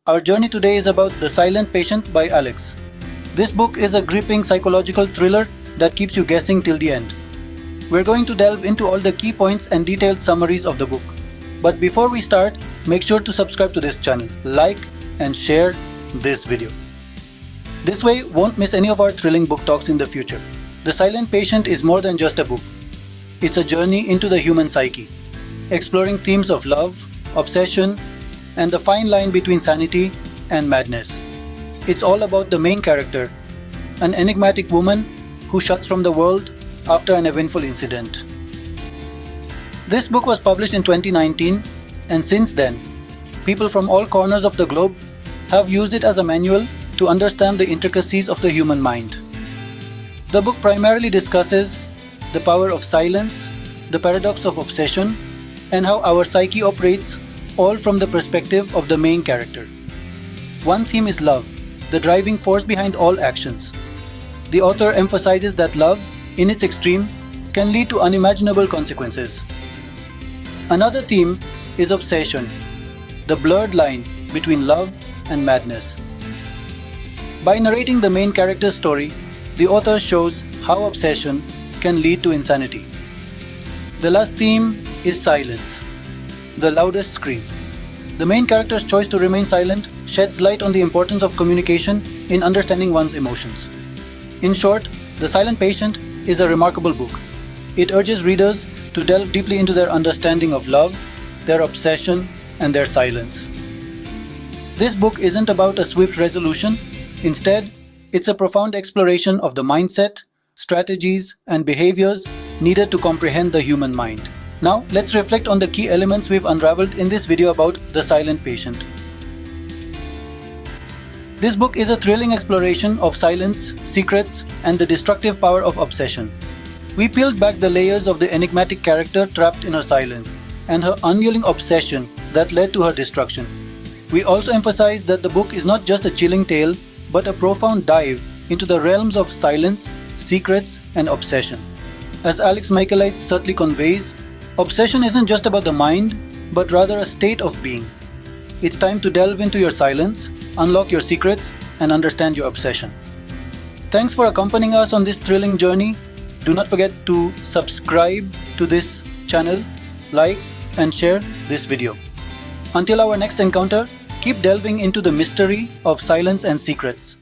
Our journey today is about The Silent Patient by Alex. This book is a gripping psychological thriller that keeps you guessing till the end. We're going to delve into all the key points and detailed summaries of the book. But before we start, make sure to subscribe to this channel, like and share this video. This way, won't miss any of our thrilling book talks in the future. The Silent Patient is more than just a book. It's a journey into the human psyche, exploring themes of love, obsession, and the fine line between sanity and madness. It's all about the main character, an enigmatic woman who shuts from the world after an eventful incident. This book was published in 2019, and since then, people from all corners of the globe have used it as a manual to understand the intricacies of the human mind. The book primarily discusses the power of silence, the paradox of obsession, and how our psyche operates, all from the perspective of the main character. One theme is love, the driving force behind all actions. The author emphasizes that love, in its extreme, can lead to unimaginable consequences. Another theme is obsession, the blurred line between love and madness. By narrating the main character's story, the author shows how obsession can lead to insanity. The last theme is silence, the loudest scream. The main character's choice to remain silent sheds light on the importance of communication in understanding one's emotions. In short, The Silent Patient is a remarkable book. It urges readers to delve deeply into their understanding of love, their obsession, and their silence. This book isn't about a swift resolution. Instead, it's a profound exploration of the mindset, strategies, and behaviors needed to comprehend the human mind. Now, let's reflect on the key elements we've unraveled in this video about The Silent Patient. This book is a thrilling exploration of silence, secrets, and the destructive power of obsession. We peeled back the layers of the enigmatic character trapped in her silence and her unyielding obsession that led to her destruction. We also emphasized that the book is not just a chilling tale, but a profound dive into the realms of silence, secrets, and obsession. As Alex Michaelides subtly conveys, obsession isn't just about the mind, but rather a state of being. It's time to delve into your silence, unlock your secrets, and understand your obsession. Thanks for accompanying us on this thrilling journey. Do not forget to subscribe to this channel, like, and share this video. Until our next encounter, keep delving into the mystery of silence and secrets.